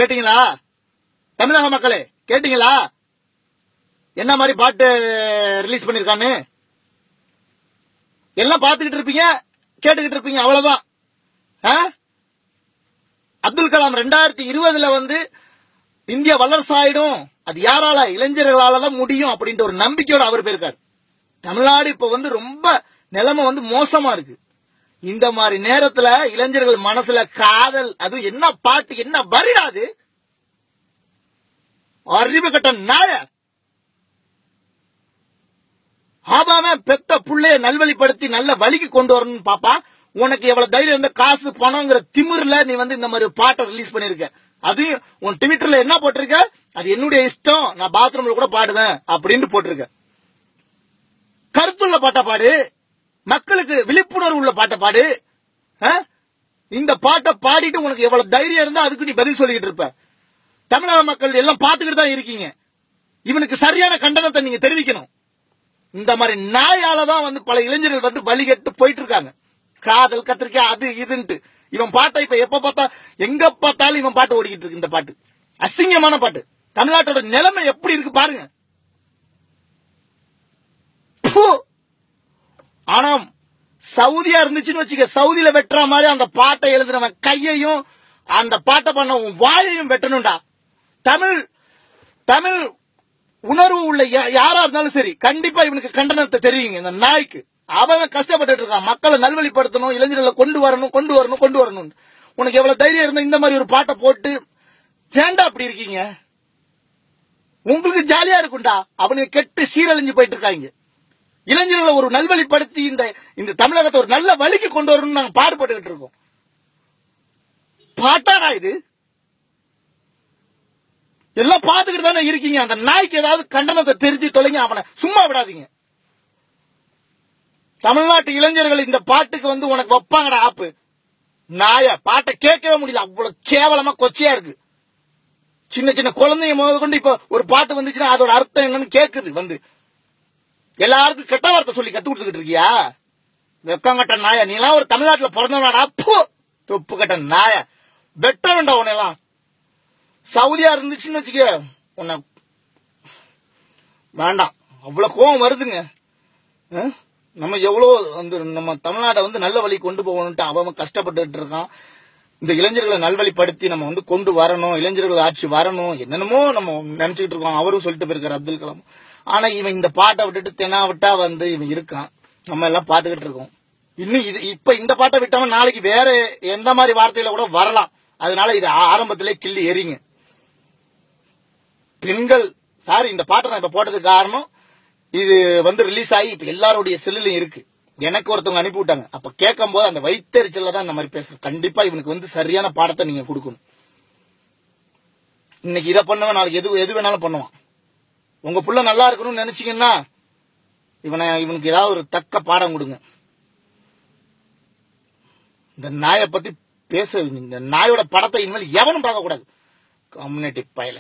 கேட்டீங்களா? தமிழக மக்களே கேட்டீங்களா? என்ன மாதிரி பாட்டு ரிலீஸ் பண்ணிருக்கான்னு எல்லாம் பாத்துக்கிட்டு இருப்பீங்க, கேட்டுக்கிட்டு இருப்பீங்க. அவ்வளவுதான். அப்துல் கலாம் 2020 இந்தியா வல்லரசாயிடும், அது யாரால? இளைஞர்களால தான் முடியும் அப்படின்ற ஒரு நம்பிக்கையோட அவர் போயிருக்காரு. தமிழ்நாடு இப்ப ரொம்ப நிலைமை மோசமா இருக்கு. இந்த மாதிரி நேரத்துல இளைஞர்கள் மனசுல காதல், அது என்ன பாட்டு, என்ன வரிடாது? அறிவு கட்ட நாய ஆபாம பெத்த புள்ளைய நல்வழிப்படுத்தி நல்ல வழிக்கு கொண்டு வரணும்னு பாப்பா. உனக்கு எவ்வளவு தைரியம் இருந்த காசு பணங்கிற திமிர்ல நீ இந்த மாதிரி பாட்டை ரிலீஸ் பண்ணிருக்க. அதையும் உன் ட்விட்டர்ல என்ன போட்டிருக்க? அது என்னுடைய இஷ்டம், நான் பாத்ரூம்ல கூட பாடுவேன் அப்படின்னு போட்டிருக்க. கருத்துள்ள பாட்டை பாடு, மக்களுக்கு விழிப்புணர்வு உள்ள பாட்டை பாடு. இந்த பாட்டை பாடிட்டு உனக்கு எவ்வளவு தைரியம் இருந்தா அதுக்கு நீ பதில் சொல்லிட்டு இருப்ப. தமிழக மக்கள் எல்லாம் பாத்துக்கிட்டு தான் இருக்கீங்க. இவனுக்கு சரியான கண்டனத்தை நீங்க தெரிவிக்கணும். இந்த மாதிரி நாயாலதான் பல இளைஞர்கள் வழிகட்டு போயிட்டு இருக்காங்க. காதல் கத்திரிக்காய் அது இதுன்ட்டு இவன் பாட்டை இப்ப எப்ப பார்த்தா எங்க பார்த்தாலும் இவன் பாட்டு ஓடிக்கிட்டு இருக்கு. இந்த பாட்டு அசிங்கமான பாட்டு. தமிழ்நாட்டோட நிலைமை எப்படி இருக்கு பாருங்க. ஆனா சவுதியா இருந்துச்சுன்னு வச்சுக்க, சவுதியில வெட்டுற மாதிரி அந்த பாட்டை எழுதுனவன் கையையும் அந்த பாட்டை பண்ண வாயையும் வெட்டணும்டா. தமிழ் உணர்வு உள்ள யாரா இருந்தாலும் சரி, கண்டிப்பா இவனுக்கு கண்டனத்தை தெரியுங்க. இந்த நாய்க்கு அவன் கஷ்டப்பட்டு இருக்கான். மக்களை நல்வழிப்படுத்தணும், இளைஞர்களை கொண்டு வரணும். உனக்கு எவ்வளவு தைரியம் இருந்தா இந்த மாதிரி ஒரு பாட்டை போட்டு ஏண்டா அப்படி இருக்கீங்க? உங்களுக்கு ஜாலியா இருக்கும்டா. அவனுக்கு கெட்டு சீரழிஞ்சு போயிட்டு இருக்காங்க. இளைஞர்களை ஒரு நல்வழிப்படுத்தி இந்த தமிழகத்தை ஒரு நல்ல வழிக்கு கொண்டு வரணும்னு நாங்க பாடுபட்டுக்கிட்டு இருக்கோம். பாட்டாடா இது? எல்லாம் பாத்துக்கிட்டு தானே இருக்கீங்க. அந்த நாய்க்கு ஏதாவது கண்டனத்தை தெரிஞ்சு தொலைங்க, அவனை சும்மா விடாதீங்க. தமிழ்நாட்டு இளைஞர்கள் இந்த பாட்டுக்கு உனக்கு வைப்பாங்கடா ஆப்பு. நாய பாட்டை கேட்கவே முடியல, அவ்வளவு கேவலமா கொச்சையா இருக்கு. சின்ன சின்ன குழந்தைங்க முதல் கொண்டு இப்ப ஒரு பாட்டு வந்துச்சுன்னா அதோட அர்த்தம் என்னன்னு கேக்குது. எல்லாருக்கும் கெட்ட வார்த்தை சொல்லி கத்து கொடுத்துக்கிட்டு இருக்கியா? வெக்கங்கட்ட நாய, நீ எல்லாம் ஒரு தமிழ்நாட்டுல பிறந்தவனாடா? தொப்பு கட்ட நாய, வெட்ட வேண்டாம் உன்னெல்லாம். சவுதியா இருந்துச்சுன்னு வச்சுக்க, உன்னை வேண்டாம். அவ்வளவு கோவம் வருதுங்க. நம்ம எவ்வளவு நம்ம தமிழ்நாட்டை நல்ல வழி கொண்டு போகணும்ட்டு அவன் கஷ்டப்பட்டு இருக்கான். இந்த இளைஞர்களை நல்வழிப்படுத்தி நம்ம கொண்டு வரணும், இளைஞர்கள் ஆட்சி வரணும், என்னென்னமோ நம்ம நினைச்சுக்கிட்டு இருக்கோம். அவரும் சொல்லிட்டு போயிருக்காரு அப்துல் கலாம். ஆனா இவன் இந்த பாட்டை விட்டுட்டு தெனா விட்டா இவன் இருக்கான். நம்ம எல்லாம் பாத்துக்கிட்டு இருக்கோம். இன்னும் இப்ப இந்த பாட்டை விட்டவன் நாளைக்கு வேற எந்த மாதிரி வார்த்தையில கூட வரலாம். அதனால இது ஆரம்பத்திலே கிள்ளி எறிங்க. பெண்கள் சாரி, இந்த பாட்டை நான் இப்ப போட்டதுக்கு காரணம், இது ரிலீஸ் ஆகி இப்ப எல்லாருடைய செல்லுலயும் இருக்கு. எனக்கு ஒருத்தவங்க அனுப்பி விட்டாங்க. அப்ப கேட்கும் போது அந்த வைத்தறிச்சல்ல தான் இந்த மாதிரி பேசுறேன். கண்டிப்பா இவனுக்கு சரியான பாடத்தை நீங்க கொடுக்கணும். இன்னைக்கு இதை பண்ணுவேன், நாளைக்கு எது வேணாலும் பண்ணுவான். உங்க புள்ள நல்லா இருக்கணும்னு நினைச்சீங்கன்னா இவனுக்கு ஏதாவது ஒரு தக்க பாடம் கொடுங்க. இந்த நாயை பத்தி பேச, இந்த நாயோட படத்தை இனிமேல் எவனும் பார்க்க கூடாது. கம்யூனிட்டி பயல.